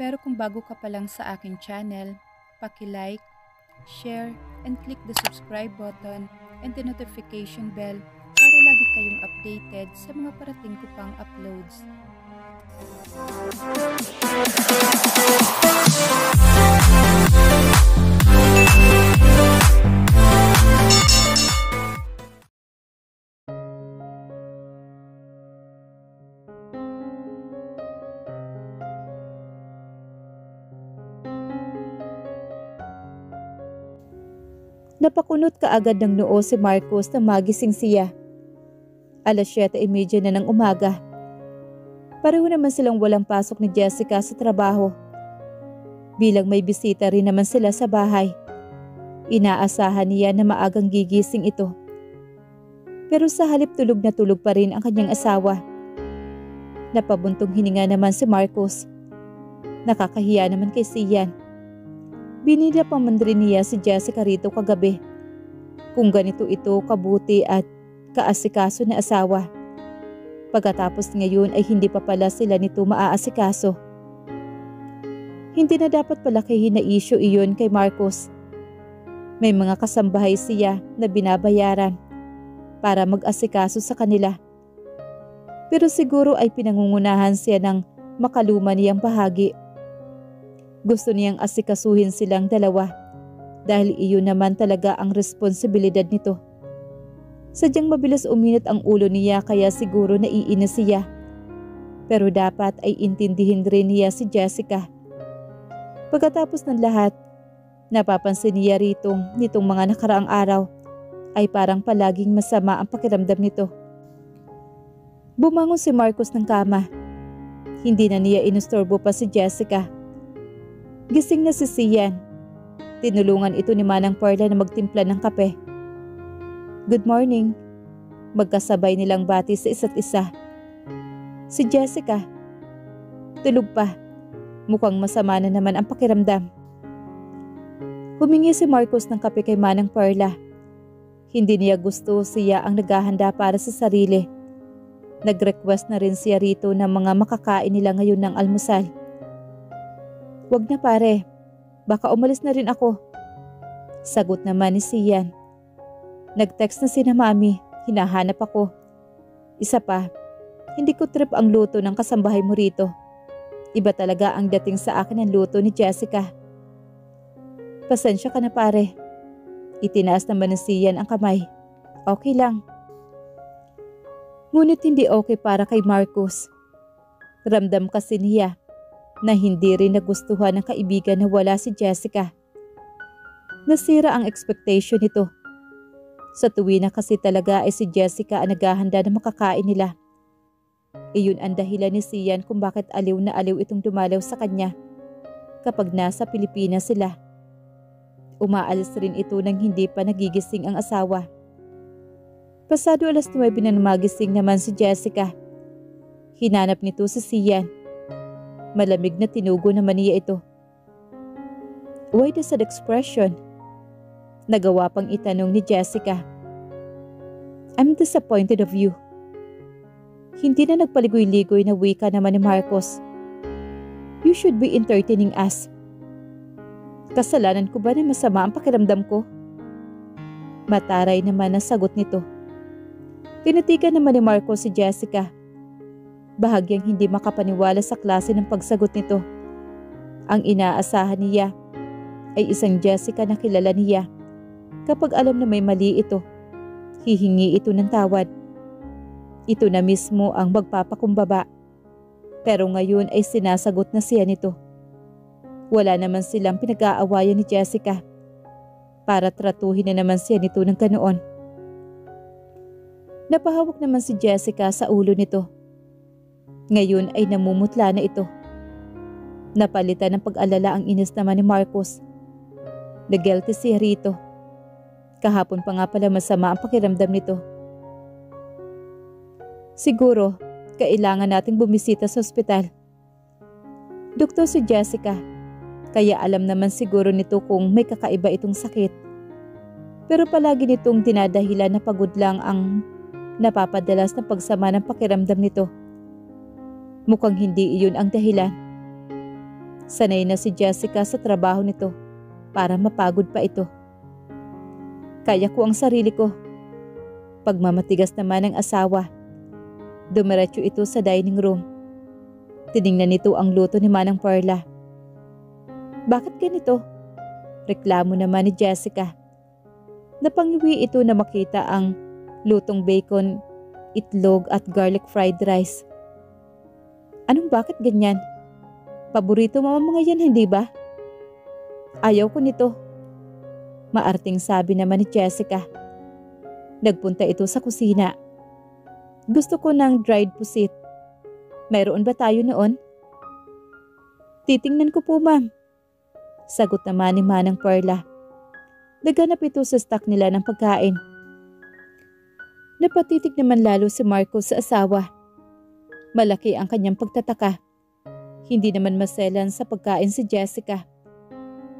Pero kung bago ka pa lang sa aking channel, paki-like, share, and click the subscribe button and the notification bell para lagi kayong updated sa mga parating ko pang uploads. Napakunot kaagad ng noo si Marcos na magising siya. 7:30 na ng umaga. Pareho naman silang walang pasok ni Jessica sa trabaho. Bilang may bisita rin naman sila sa bahay, inaasahan niya na maagang gigising ito. Pero sa halip tulog na tulog pa rin ang kanyang asawa. Napabuntong hininga naman si Marcos. Nakakahiya naman kay Sian. Binida pa man rin niya si Jessica rito kagabi. Kung ganito ito kabuti at kaasikaso na asawa. Pagkatapos ngayon ay hindi pa pala sila nito maaasikaso. Hindi na dapat palakihin na issue iyon kay Marcos. May mga kasambahay siya na binabayaran para mag-asikaso sa kanila. Pero siguro ay pinangungunahan siya ng makaluma niyang bahagi. Gusto niyang asikasuhin silang dalawa dahil iyon naman talaga ang responsibilidad nito. Sadyang mabilis uminit ang ulo niya kaya siguro naiinis siya. Pero dapat ay intindihin rin niya si Jessica. Pagkatapos ng lahat, napapansin niya nitong mga nakaraang araw ay parang palaging masama ang pakiramdam nito. Bumangon si Marcos ng kama. Hindi na niya inustorbo pa si Jessica. Gising na si Sian. Tinulungan ito ni Manang Perla na magtimpla ng kape. Good morning. Magkasabay nilang bati sa isa't isa. Si Jessica, tulog pa. Mukhang masama na naman ang pakiramdam. Humingi si Marcos ng kape kay Manang Perla. Hindi niya gusto siya ang naghahanda para sa sarili. Nag-request na rin siya rito ng mga makakain nila ngayon ng almusal. Wag na pare, baka umalis na rin ako. Sagot naman ni Sian. Nag-text na sina mami, hinahanap ako. Isa pa, hindi ko trip ang luto ng kasambahay mo rito. Iba talaga ang dating sa akin ng luto ni Jessica. Pasensya ka na pare. Itinaas naman ni Sian ang kamay. Okay lang. Ngunit hindi okay para kay Marcos. Ramdam kasi niya na hindi rin nagustuhan ng kaibigan na wala si Jessica. Nasira ang expectation nito. Sa tuwi na kasi talaga ay si Jessica ang naghahanda na makakain nila. Iyon ang dahilan ni Sian kung bakit aliw na aliw itong dumalaw sa kanya kapag nasa Pilipinas sila. Umaalis rin ito nang hindi pa nagigising ang asawa. Pasado 9:00 na magising naman si Jessica. Hinanap nito si Sian. Malamig na tinugo naman niya ito. Why the sad expression? Nagawa pang itanong ni Jessica. I'm disappointed of you. Hindi na nagpaligoy-ligoy na wika naman ni Marcos. You should be entertaining us. Kasalanan ko ba na masama ang pakiramdam ko? Mataray naman ang sagot nito. Tinitigan naman ni Marcos si Jessica. Bahagyang hindi makapaniwala sa klase ng pagsagot nito. Ang inaasahan niya ay isang Jessica na kilala niya. Kapag alam na may mali ito, hihingi ito ng tawad. Ito na mismo ang magpapakumbaba. Pero ngayon ay sinasagot na siya nito. Wala naman silang pinag-aawayan ni Jessica. Para tratuhin na naman siya nito ng ganoon. Napahawak naman si Jessica sa ulo nito. Ngayon ay namumutla na ito. Napalitan ng pag-alala ang inis naman ni Marcos. Nag-guilty siya rito. Kahapon pa nga pala masama ang pakiramdam nito. Siguro, kailangan nating bumisita sa ospital. Doktor si Jessica, kaya alam naman siguro nito kung may kakaiba itong sakit. Pero palagi nitong dinadahilan na pagod lang ang napapadalas na pagsama ng pakiramdam nito. Mukhang hindi iyon ang dahilan. Sanay na si Jessica sa trabaho nito para mapagod pa ito. Kaya ko ang sarili ko. Pagmamatigas naman ng asawa. Dumiretso ito sa dining room. Tiningnan nito ang luto ni Manang Perla. Bakit ganito? Reklamo naman ni Jessica. Napangiwi ito na makita ang lutong bacon, itlog at garlic fried rice. Anong bakit ganyan? Paborito mo mga yan, hindi ba? Ayaw ko nito. Maarting sabi naman ni Jessica. Nagpunta ito sa kusina. Gusto ko ng dried pusit. Mayroon ba tayo noon? Titingnan ko po, ma'am. Sagot naman ni Manang Perla. Naghanap ito sa stock nila ng pagkain. Napatitig naman lalo si Marcos sa asawa. Malaki ang kanyang pagtataka. Hindi naman maselan sa pagkain si Jessica.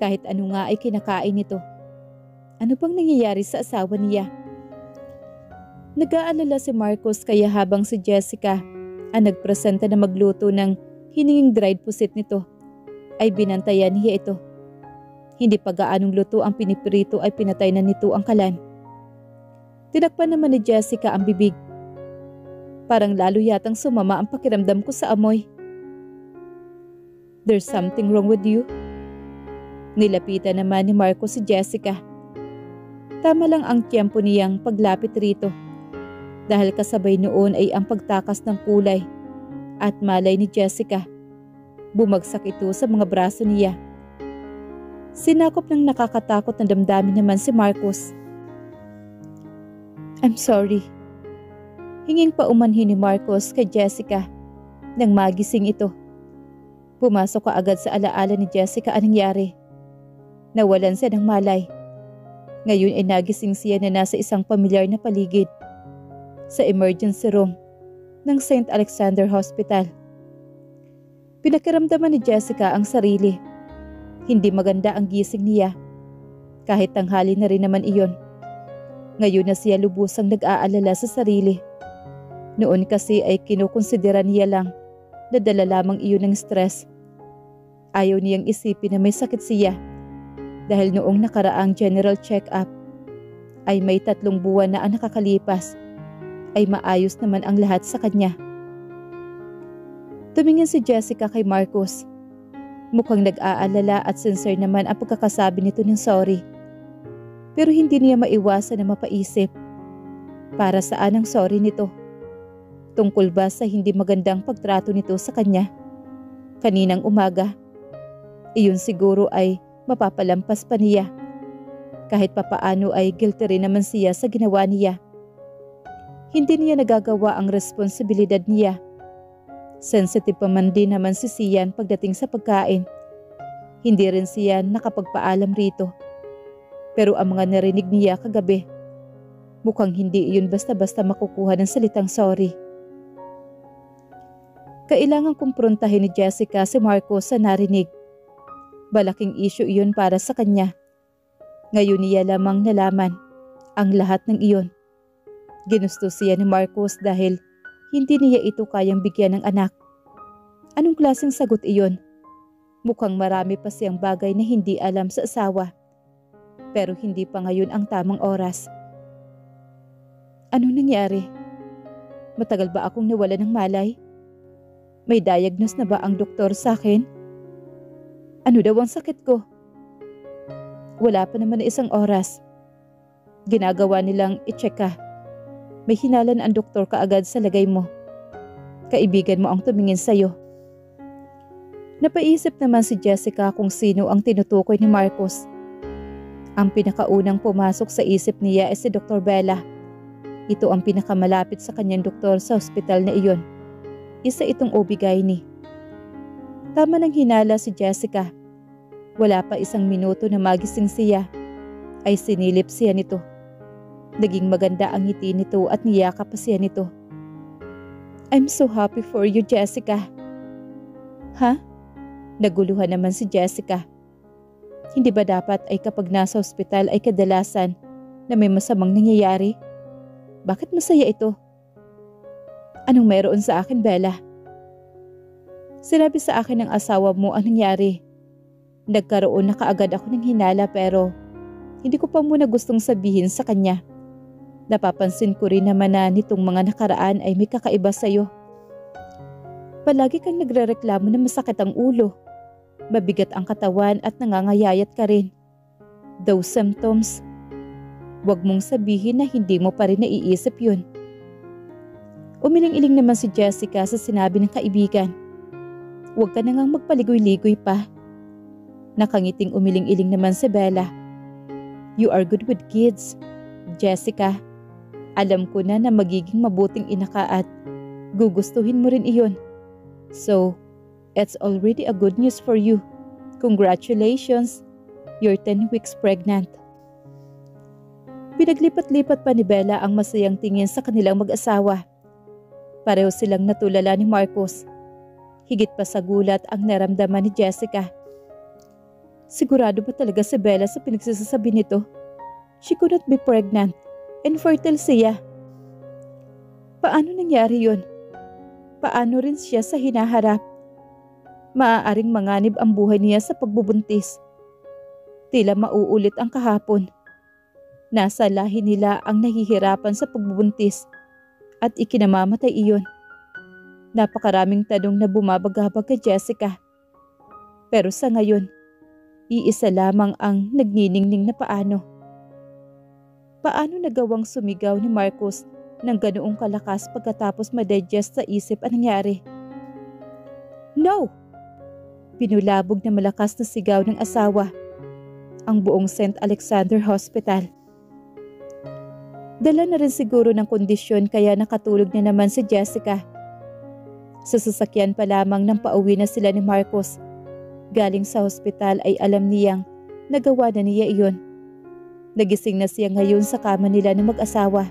Kahit ano nga ay kinakain nito. Ano bang nangyayari sa asawa niya? Nag-aalala si Marcos kaya habang si Jessica ang nagpresenta na magluto ng hininging dried pusit nito, ay binantayan niya ito. Hindi pa gaanong luto ang pinipirito ay pinatay na nito ang kalan. Tinakpan naman ni Jessica ang bibig. Parang lalo yatang sumama ang pakiramdam ko sa amoy. There's something wrong with you? Nilapitan naman ni Marcos si Jessica. Tama lang ang tiyempo niyang paglapit rito. Dahil kasabay noon ay ang pagtakas ng kulay at malay ni Jessica. Bumagsak ito sa mga braso niya. Sinakop ng nakakatakot na damdamin naman si Marcos. I'm sorry. Hinging paumanhin ni Marcos kay Jessica nang magising ito. Pumasok kaagad sa alaala ni Jessica ang nangyari. Nawalan siya ng malay. Ngayon ay nagising siya na nasa isang pamilyar na paligid sa emergency room ng St. Alexander Hospital. Pinakiramdaman ni Jessica ang sarili. Hindi maganda ang gising niya. Kahit tanghali na rin naman iyon. Ngayon na siya lubusang nag-aalala sa sarili. Noon kasi ay kinukonsidera niya lang na dala lamang iyon ng stress. Ayaw niyang isipin na may sakit siya dahil noong nakaraang general check-up ay may 3 buwan na ang nakakalipas ay maayos naman ang lahat sa kanya. Tumingin si Jessica kay Marcos. Mukhang nag-aalala at sincere naman ang pagkakasabi nito ng sorry. Pero hindi niya maiwasan na mapaisip. Para saan ang sorry nito? Tungkol ba sa hindi magandang pagtrato nito sa kanya? Kaninang umaga? Iyon siguro ay mapapalampas pa niya. Kahit papaano ay guilty rin naman siya sa ginawa niya. Hindi niya nagagawa ang responsibilidad niya. Sensitive pa man din naman si Sian pagdating sa pagkain. Hindi rin siya nakapagpaalam rito. Pero ang mga narinig niya kagabi, mukhang hindi iyon basta-basta makukuha ng salitang sorry. Kailangang kumprontahin ni Jessica si Marcos sa narinig. Malaking issue iyon para sa kanya. Ngayon niya lamang nalaman ang lahat ng iyon. Ginusto siya ni Marcos dahil hindi niya ito kayang bigyan ng anak. Anong klaseng sagot iyon? Mukhang marami pa siyang bagay na hindi alam sa asawa. Pero hindi pa ngayon ang tamang oras. Anong nangyari? Matagal ba akong nawala ng malay? May diagnose na ba ang doktor sa akin? Ano daw ang sakit ko? Wala pa naman na 1 oras. Ginagawa nilang i-check ka. May hinalan ang doktor kaagad sa lagay mo. Kaibigan mo ang tumingin sa'yo. Napaisip naman si Jessica kung sino ang tinutukoy ni Marcos. Ang pinakaunang pumasok sa isip niya ay si Dr. Bella. Ito ang pinakamalapit sa kanyang doktor sa ospital na iyon. Isa itong OB-GYN. Tama nang hinala si Jessica. Wala pa 1 minuto na magising siya, ay sinilip siya nito. Naging maganda ang ngiti nito at niyakap pa siya nito. I'm so happy for you, Jessica. Ha? Naguluhan naman si Jessica. Hindi ba dapat ay kapag nasa ospital ay kadalasan na may masamang nangyayari? Bakit masaya ito? Anong mayroon sa akin, Bella? Sinabi sa akin ng asawa mo ang nangyari. Nagkaroon na kaagad ako ng hinala pero hindi ko pa muna gustong sabihin sa kanya. Napapansin ko rin naman na nitong mga nakaraan ay may kakaiba sa'yo. Palagi kang nagrereklamo na masakit ang ulo. Mabigat ang katawan at nangangayayat ka rin. Those symptoms, huwag mong sabihin na hindi mo pa rin naiisip yun. Umiling-iling naman si Jessica sa sinabi ng kaibigan. Huwag ka na ngang magpaligoy-ligoy pa. Nakangiting umiling-iling naman si Bella. You are good with kids, Jessica. Alam ko na magiging mabuting ina ka at gugustuhin mo rin iyon. So, it's already a good news for you. Congratulations, you're 10 weeks pregnant. Pinaglipat-lipat pa ni Bella ang masayang tingin sa kanilang mag-asawa. Pareho silang natulala ni Marcos. Higit pa sa gulat ang naramdaman ni Jessica. Sigurado ba talaga si Bella sa pinagsasabi nito? She could not be pregnant and fertile siya. Paano nangyari yun? Paano rin siya sa hinaharap? Maaaring manganib ang buhay niya sa pagbubuntis. Tila mauulit ang kahapon. Nasa lahi nila ang nahihirapan sa pagbubuntis at ikinamamatay iyon. Napakaraming tanong na bumabagabag kay Jessica. Pero sa ngayon, iisa lamang ang nagniningning na paano. Paano nagawang sumigaw ni Marcos ng ganoong kalakas pagkatapos madigest sa isip ang nangyari? No! Pinulabog na malakas na sigaw ng asawa ang buong St. Alexander Hospital. Dala na rin siguro ng kondisyon kaya nakatulog na naman si Jessica. Sa sasakyan pa lamang nang pauwi na sila ni Marcos. Galing sa hospital ay alam niyang nagawa na niya iyon. Nagising na siya ngayon sa kama nila ng mag-asawa.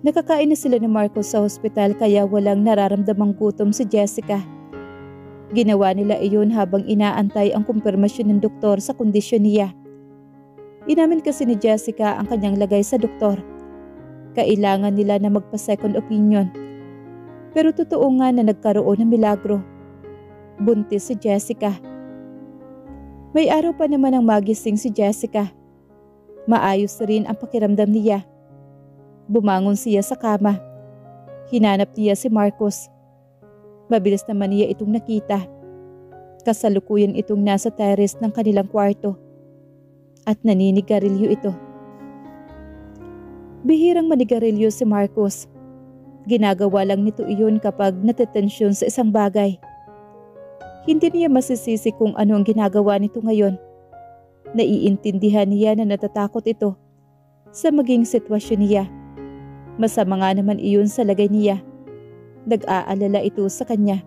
Nakakain na sila ni Marcos sa hospital kaya walang nararamdamang gutom si Jessica. Ginawa nila iyon habang inaantay ang kumpirmasyon ng doktor sa kondisyon niya. Inamin kasi ni Jessica ang kanyang lagay sa doktor. Kailangan nila na magpa-second opinion. Pero totoo nga na nagkaroon ng milagro. Buntis si Jessica. May araw pa naman ang magising si Jessica. Maayos rin ang pakiramdam niya. Bumangon siya sa kama. Hinanap niya si Marcos. Mabilis naman niya itong nakita. Kasalukuyan itong nasa terrace ng kanilang kwarto. At naninigarilyo ito. Bihirang manigarilyo si Marcos. Ginagawa lang nito iyon kapag natetensyon sa isang bagay. Hindi niya masisisi kung ano ang ginagawa nito ngayon. Naiintindihan niya na natatakot ito sa maging sitwasyon niya. Masama nga naman iyon sa lagay niya. Nag-aalala ito sa kanya.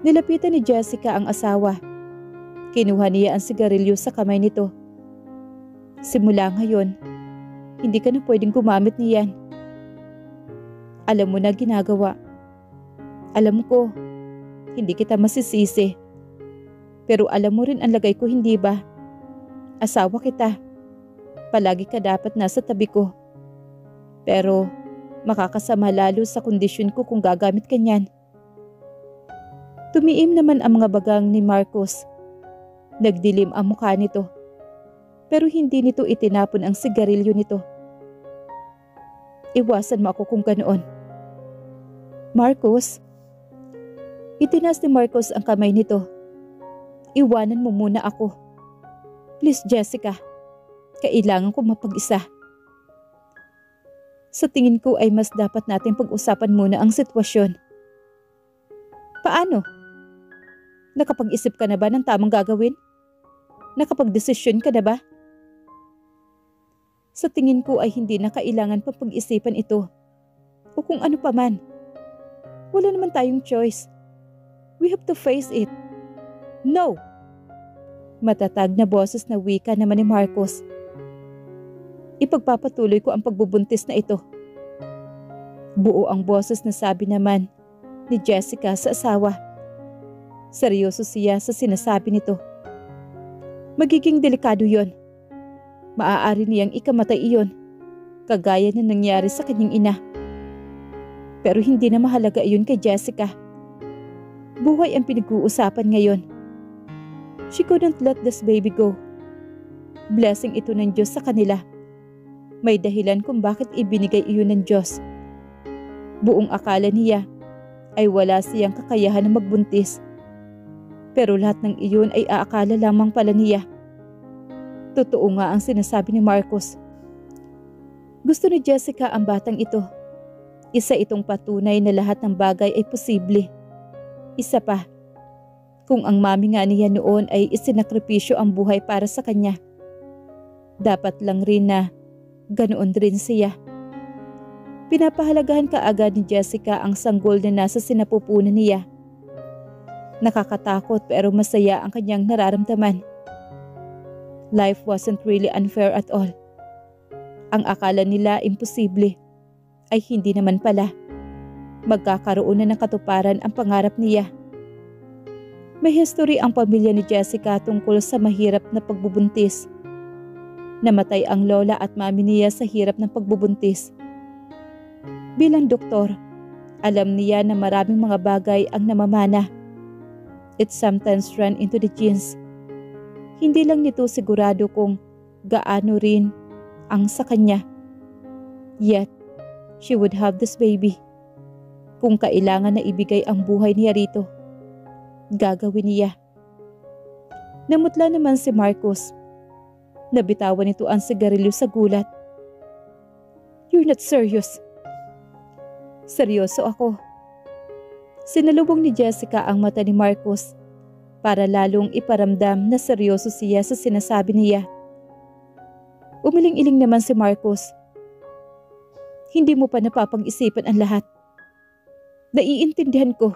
Nilapitan ni Jessica ang asawa. Kinuha niya ang sigarilyo sa kamay nito. Simula ngayon, hindi ka na pwedeng gumamit niyan. Alam mo na ginagawa. Alam ko, hindi kita masisisi. Pero alam mo rin ang lagay ko, hindi ba? Asawa kita. Palagi ka dapat nasa tabi ko. Pero makakasama lalo sa kondisyon ko kung gagamit ka niyan. Tumiim naman ang mga bagang ni Marcos. Nagdilim ang mukha nito. Pero hindi nito itinapon ang sigarilyo nito. Iwasan mo ako kung ganoon. Marcos? Itinas ni Marcos ang kamay nito. Iwanan mo muna ako. Please, Jessica. Kailangan ko mapag-isa. Sa tingin ko ay mas dapat natin pag-usapan muna ang sitwasyon. Paano? Nakapag-isip ka na ba ng tamang gagawin? Nakapag-desisyon ka na ba? Sa tingin ko ay hindi na kailangan pa pag-isipan ito. O kung ano pa man. Wala naman tayong choice. We have to face it. No! Matatag na boses na wika naman ni Marcos. Ipagpapatuloy ko ang pagbubuntis na ito. Buo ang boses na sabi naman ni Jessica sa asawa. Seryoso siya sa sinasabi nito. Magiging delikado yon. Maaari niyang ikamatay iyon, kagaya na nangyari sa kanyang ina. Pero hindi na mahalaga iyon kay Jessica. Buhay ang pinag-uusapan ngayon. She couldn't let this baby go. Blessing ito ng Diyos sa kanila. May dahilan kung bakit ibinigay iyon ng Diyos. Buong akala niya ay wala siyang kakayahan na magbuntis. Pero lahat ng iyon ay aakala lamang pala niya. Totoo nga ang sinasabi ni Marcos. Gusto ni Jessica ang batang ito. Isa itong patunay na lahat ng bagay ay posible. Isa pa, kung ang mami nga niya noon ay isinakripisyo ang buhay para sa kanya, dapat lang rin na ganoon rin siya. Pinapahalagahan kaagad ni Jessica ang sanggol na nasa sinapupunan niya. Nakakatakot pero masaya ang kanyang nararamdaman. Life wasn't really unfair at all. Ang akala nila imposible ay hindi naman pala. Magkakaroon na ng katuparan ang pangarap niya. May history ang pamilya ni Jessica tungkol sa mahirap na pagbubuntis. Namatay ang lola at mami niya sa hirap ng pagbubuntis. Bilang doktor, alam niya na maraming mga bagay ang namamana. It sometimes run into the genes. Hindi lang nito sigurado kung gaano rin ang sa kanya. Yet, she would have this baby. Kung kailangan na ibigay ang buhay niya rito, gagawin niya. Namutla naman si Marcos. Nabitawan nito ang sigarilyo sa gulat. You're not serious. Seryoso ako. Sinalubong ni Jessica ang mata ni Marcos para lalong iparamdam na seryoso siya sa sinasabi niya. Umiling-iling naman si Marcos. Hindi mo pa napapag-isipan ang lahat. Naiintindihan ko.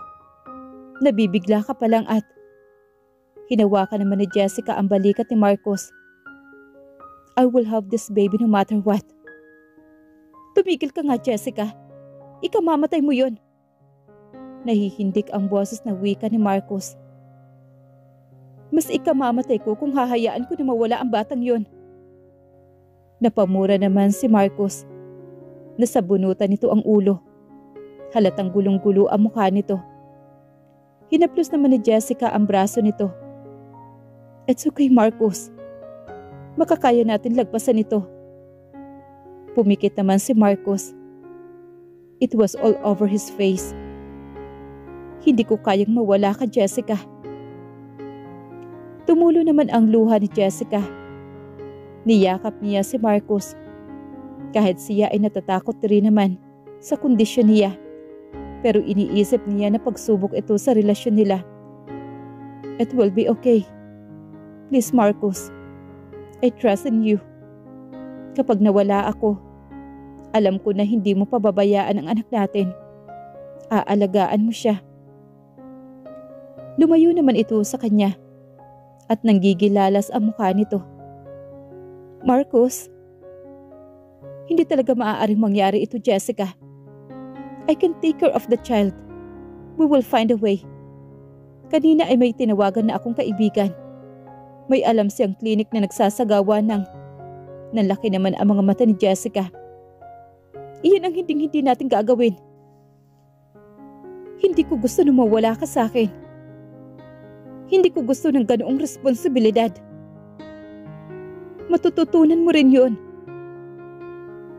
Nabibigla ka pa lang at hinawakan naman ni Jessica ang balikat ni Marcos. I will have this baby no matter what. Tumigil ka nga, Jessica. Ikamamatay mo yon. Nahihindik ang boses na wika ni Marcos. Mas ikamamatay ko kung hahayaan ko na mawala ang batang yon. Napamura naman si Marcos. Nasabunutan nito ang ulo. Halatang gulong-gulo ang mukha nito. Hinaplos naman ni Jessica ang braso nito. It's okay, Marcos. Makakaya natin lagpasan ito. Pumikit naman si Marcos. It was all over his face. Hindi ko kayang mawala ka, Jessica. Tumulo naman ang luha ni Jessica. Niyakap niya si Marcos. Kahit siya ay natatakot rin naman sa kondisyon niya. Pero iniisip niya na pagsubok ito sa relasyon nila. It will be okay. Please, Marcos. I trust in you. Kapag nawala ako, alam ko na hindi mo pababayaan ang anak natin. Aalagaan mo siya. Lumayo naman ito sa kanya at nanggigilalas ang mukha nito. Marcos, hindi talaga maaaring mangyari ito, Jessica. I can take care of the child. We will find a way. Kanina ay may tinawagan na akong kaibigan. May alam siyang klinik na nagsasagawa ng nanlaki naman ang mga mata ni Jessica. Iyan ang hindi natin gagawin. Hindi ko gusto na mawala ka sa akin. Hindi ko gusto ng ganoong responsibilidad. Matututunan mo rin yun.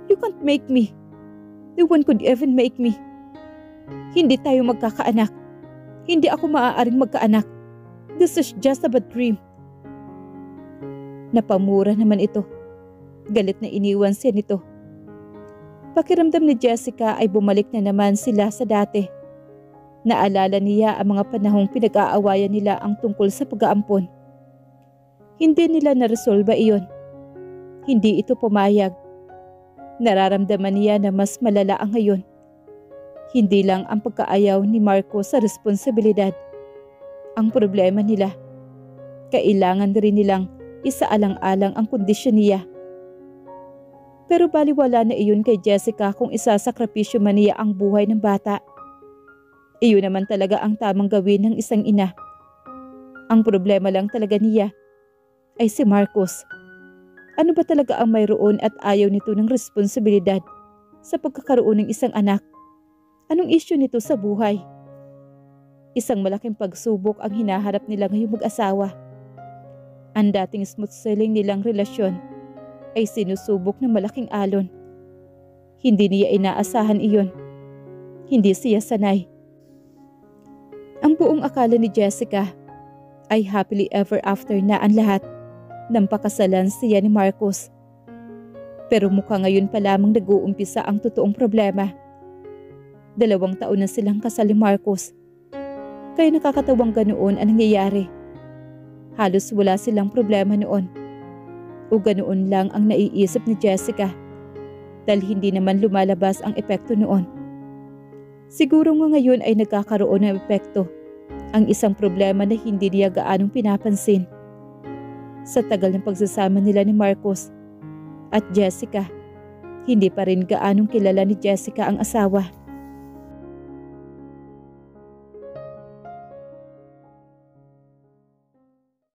You can't make me. No one could even make me. Hindi tayo magkakaanak. Hindi ako maaaring magkaanak. This is just a bad dream. Napamura naman ito. Galit na iniwan siya nito. Pakiramdam ni Jessica ay bumalik na naman sila sa dati. Naalala niya ang mga panahong pinag-aawayan nila ang tungkol sa pag-aampon. Hindi nila naresolba iyon. Hindi ito pumayag. Nararamdaman niya na mas malala ang ngayon. Hindi lang ang pagkaayaw ni Marco sa responsibilidad. Ang problema nila. Kailangan rin nilang isaalang-alang ang kondisyon niya. Pero baliwala na iyon kay Jessica kung isasakripisyo man niya ang buhay ng bata. Iyon naman talaga ang tamang gawin ng isang ina. Ang problema lang talaga niya ay si Marcos. Ano ba talaga ang mayroon at ayaw nito ng responsibilidad sa pagkakaroon ng isang anak? Anong issue nito sa buhay? Isang malaking pagsubok ang hinaharap nila ngayong mag-asawa. Ang dating smooth sailing nilang relasyon ay sinusubok ng malaking alon. Hindi niya inaasahan iyon. Hindi siya sanay. Ang buong akala ni Jessica ay happily ever after na ang lahat nang pakasalan siya ni Marcos. Pero mukha ngayon pa lamang nag-uumpisa ang totoong problema. 2 taon na silang kasal ni Marcos. Kaya nakakatawang ganoon ang nangyayari. Halos wala silang problema noon. O ganoon lang ang naiisip ni Jessica dahil hindi naman lumalabas ang epekto noon. Siguro nga ngayon ay nagkakaroon ng epekto ang isang problema na hindi niya gaanong pinapansin. Sa tagal ng pagsasama nila ni Marcos at Jessica, hindi pa rin gaanong kilala ni Jessica ang asawa.